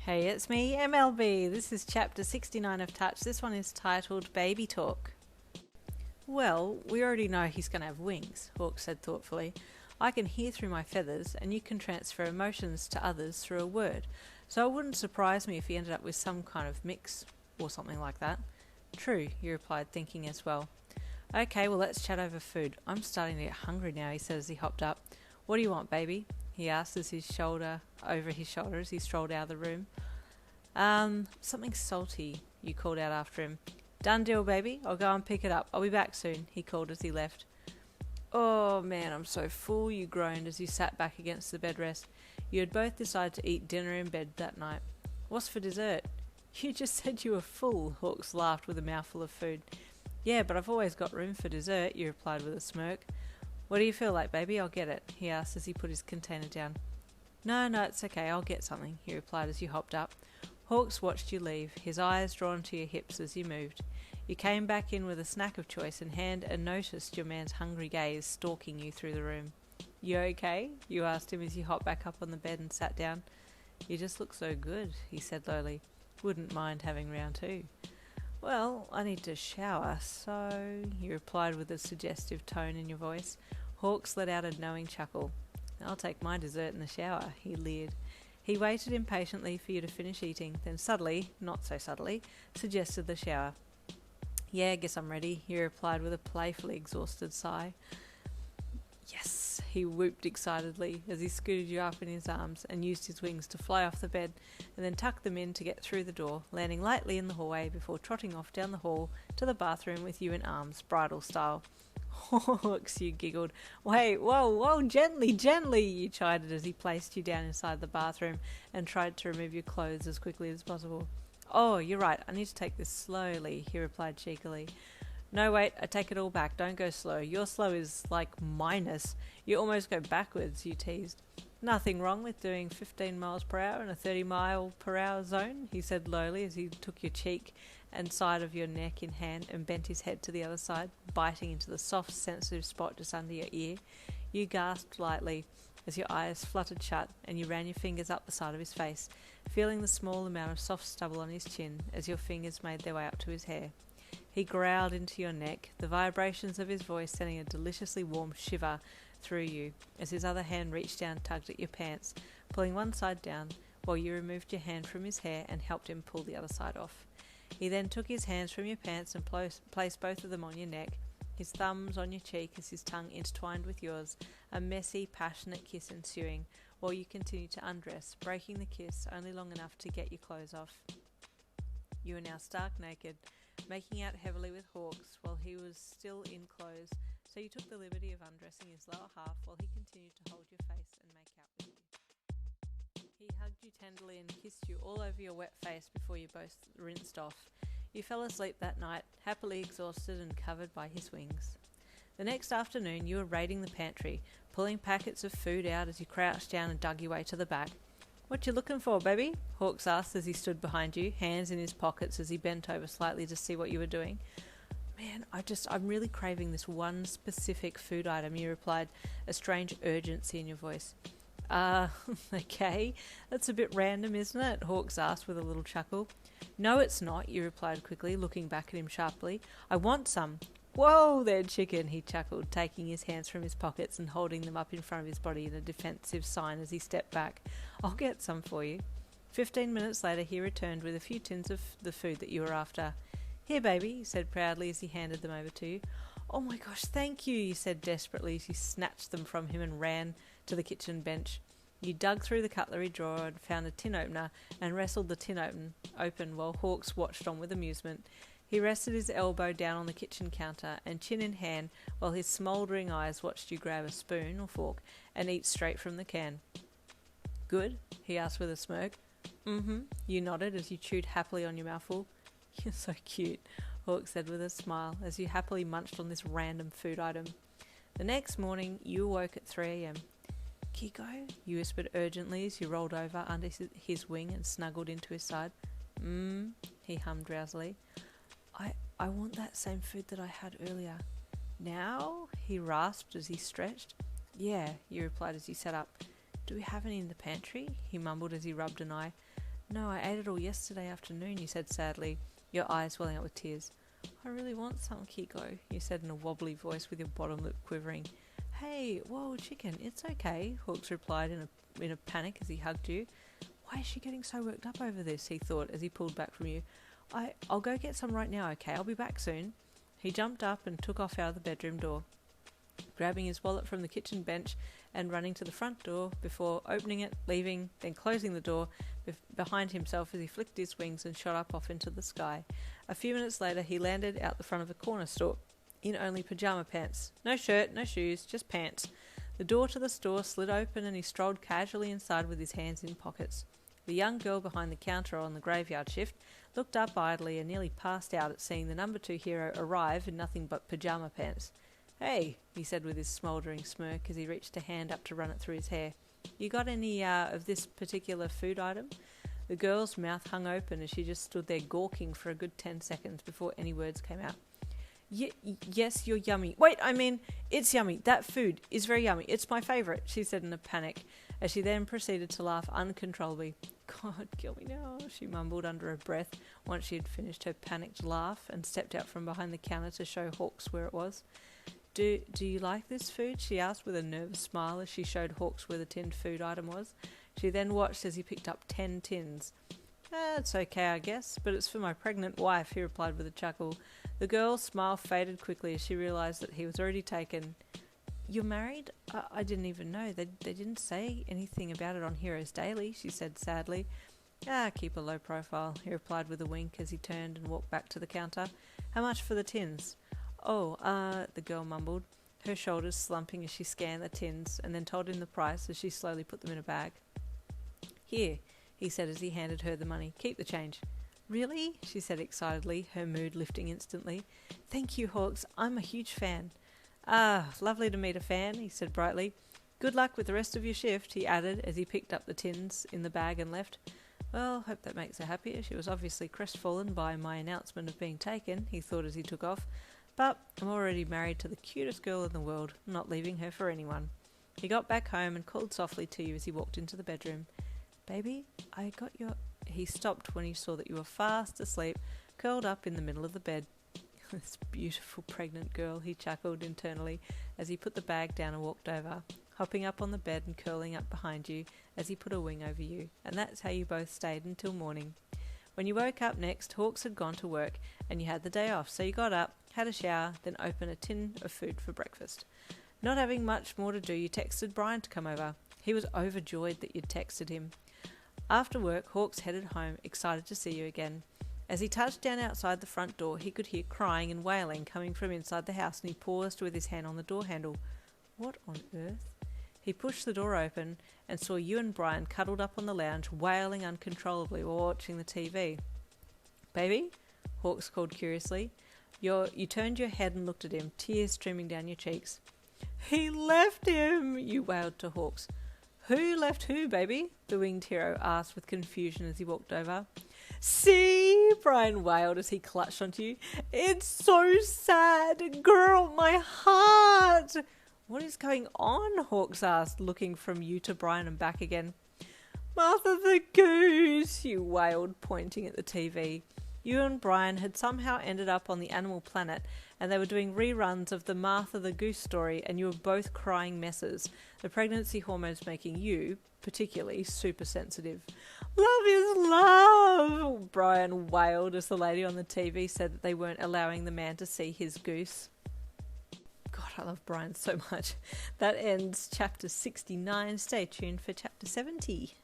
Hey, it's me, MLB. This is chapter 69 of Touch. This one is titled Baby Talk. Well, we already know he's going to have wings, Hawk said thoughtfully. I can hear through my feathers, and you can transfer emotions to others through a word, so it wouldn't surprise me if he ended up with some kind of mix or something like that. True, he replied, thinking as well. Okay, well, let's chat over food. I'm starting to get hungry now, he said as he hopped up. What do you want, baby? He asked as over his shoulder as he strolled out of the room. Something salty, you called out after him. Done deal, baby. I'll go and pick it up. I'll be back soon, he called as he left. Oh man, I'm so full, you groaned as you sat back against the bed rest. You had both decided to eat dinner in bed that night. What's for dessert? You just said you were full, Hawks laughed with a mouthful of food. Yeah, but I've always got room for dessert, you replied with a smirk. What do you feel like, baby? I'll get it, he asked as he put his container down. No, it's okay, I'll get something, he replied as you hopped up. Hawks watched you leave, his eyes drawn to your hips as you moved. You came back in with a snack of choice in hand and noticed your man's hungry gaze stalking you through the room. You okay? You asked him as you hopped back up on the bed and sat down. You just look so good, he said lowly. Wouldn't mind having round two. Well, I need to shower, so, you replied with a suggestive tone in your voice. Hawks let out a knowing chuckle. I'll take my dessert in the shower, he leered. He waited impatiently for you to finish eating, then subtly, not so subtly, suggested the shower. Yeah, guess I'm ready, he replied with a playfully exhausted sigh. Yes, he whooped excitedly as he scooted you up in his arms and used his wings to fly off the bed and then tucked them in to get through the door, landing lightly in the hallway before trotting off down the hall to the bathroom with you in arms, bridal style. Hawks, you giggled. Wait, whoa, gently, you chided as he placed you down inside the bathroom and tried to remove your clothes as quickly as possible. Oh, you're right, I need to take this slowly, he replied cheekily. No, wait, I take it all back, don't go slow. Your slow is like minus. You almost go backwards, you teased. Nothing wrong with doing 15 miles per hour in a 30 mile per hour zone, he said lowly as he took your cheek and side of your neck in hand and bent his head to the other side, biting into the soft, sensitive spot just under your ear. You gasped lightly as your eyes fluttered shut and you ran your fingers up the side of his face, feeling the small amount of soft stubble on his chin as your fingers made their way up to his hair. He growled into your neck, the vibrations of his voice sending a deliciously warm shiver through you as his other hand reached down and tugged at your pants, pulling one side down while you removed your hand from his hair and helped him pull the other side off. He then took his hands from your pants and placed both of them on your neck, his thumbs on your cheek as his tongue intertwined with yours, a messy, passionate kiss ensuing, while you continued to undress, breaking the kiss only long enough to get your clothes off. You were now stark naked, making out heavily with Hawks while he was still in clothes, so you took the liberty of undressing his lower half while he continued to hold your face and make out with you. He hugged you tenderly and kissed you all over your wet face before you both rinsed off. You fell asleep that night, happily exhausted and covered by his wings. The next afternoon you were raiding the pantry, pulling packets of food out as you crouched down and dug your way to the back. What you looking for, baby? Hawks asked as he stood behind you, hands in his pockets as he bent over slightly to see what you were doing. Man, I'm really craving this one specific food item, you replied, a strange urgency in your voice. Okay, that's a bit random, isn't it? Hawks asked with a little chuckle. No, it's not, you replied quickly, looking back at him sharply. I want some. Whoa there, chicken, he chuckled, taking his hands from his pockets and holding them up in front of his body in a defensive sign as he stepped back. I'll get some for you. 15 minutes later he returned with a few tins of the food that you were after. Here, baby, he said proudly as he handed them over to you. Oh my gosh, thank you, said desperately as you snatched them from him and ran to the kitchen bench. You dug through the cutlery drawer and found a tin opener and wrestled the tin open while Hawks watched on with amusement. He rested his elbow down on the kitchen counter and chin in hand while his smouldering eyes watched you grab a spoon or fork and eat straight from the can. Good? He asked with a smirk. Mm-hmm, you nodded as you chewed happily on your mouthful. You're so cute, Hawk said with a smile as you happily munched on this random food item. The next morning you awoke at 3 a.m. Keigo, you whispered urgently as you rolled over under his wing and snuggled into his side. He hummed drowsily. I want that same food that I had earlier. Now? He rasped as he stretched. Yeah, you replied as you sat up. Do we have any in the pantry? He mumbled as he rubbed an eye. No, I ate it all yesterday afternoon, you said sadly, your eyes welling up with tears. I really want some, Keigo, you said in a wobbly voice with your bottom lip quivering. Hey, whoa, chicken, it's okay, Hawks replied in a panic as he hugged you. Why is she getting so worked up over this, he thought as he pulled back from you. I'll go get some right now, okay? I'll be back soon. He jumped up and took off out of the bedroom door, grabbing his wallet from the kitchen bench and running to the front door before opening it, leaving, then closing the door behind himself as he flicked his wings and shot up off into the sky. A few minutes later, he landed out the front of a corner store in only pyjama pants. No shirt, no shoes, just pants. The door to the store slid open and he strolled casually inside with his hands in pockets. The young girl behind the counter on the graveyard shift looked up idly and nearly passed out at seeing the number 2 hero arrive in nothing but pyjama pants. Hey, he said with his smouldering smirk as he reached a hand up to run it through his hair. You got any of this particular food item? The girl's mouth hung open as she just stood there gawking for a good 10 seconds before any words came out. Yes, you're yummy. Wait, I mean, it's yummy. That food is very yummy. It's my favourite, she said in a panic, as she then proceeded to laugh uncontrollably. God, kill me now, she mumbled under her breath once she had finished her panicked laugh and stepped out from behind the counter to show Hawks where it was. Do you like this food? She asked with a nervous smile as she showed Hawks where the tinned food item was. She then watched as he picked up 10 tins. It's okay, I guess, but it's for my pregnant wife, he replied with a chuckle. The girl's smile faded quickly as she realised that he was already taken. You're married? I didn't even know. They didn't say anything about it on Heroes Daily, she said sadly. Keep a low profile, he replied with a wink as he turned and walked back to the counter. How much for the tins? The girl mumbled, her shoulders slumping as she scanned the tins, and then told him the price as she slowly put them in a bag. Here, he said as he handed her the money. Keep the change. Really? She said excitedly, her mood lifting instantly. Thank you, Hawks. I'm a huge fan. Lovely to meet a fan, he said brightly. Good luck with the rest of your shift, he added as he picked up the tins in the bag and left. Well, hope that makes her happier. She was obviously crestfallen by my announcement of being taken, he thought as he took off. But I'm already married to the cutest girl in the world, not leaving her for anyone. He got back home and called softly to you as he walked into the bedroom. Baby, I got your... He stopped when he saw that you were fast asleep, curled up in the middle of the bed. This beautiful pregnant girl, he chuckled internally as he put the bag down and walked over, hopping up on the bed and curling up behind you as he put a wing over you. And that's how you both stayed until morning. When you woke up next, Hawks had gone to work and you had the day off, so you got up, had a shower, then opened a tin of food for breakfast. Not having much more to do, you texted Brian to come over. He was overjoyed that you'd texted him. After work, Hawks headed home, excited to see you again. As he touched down outside the front door, he could hear crying and wailing coming from inside the house, and he paused with his hand on the door handle. What on earth? He pushed the door open and saw you and Brian cuddled up on the lounge, wailing uncontrollably while watching the TV. Baby? Hawks called curiously. You turned your head and looked at him, tears streaming down your cheeks. He left him, you wailed to Hawks. Who left who, baby? The winged hero asked with confusion as he walked over. See, Brian wailed as he clutched onto you. It's so sad. Girl, my heart. What is going on? Hawks asked, looking from you to Brian and back again. Martha the Goose, you wailed, pointing at the TV. You and Brian had somehow ended up on the Animal Planet and they were doing reruns of the Martha the Goose story and you were both crying messes, the pregnancy hormones making you, particularly, super sensitive. Love is love, Brian wailed as the lady on the TV said that they weren't allowing the man to see his goose. God, I love Brian so much. That ends chapter 69. Stay tuned for chapter 70.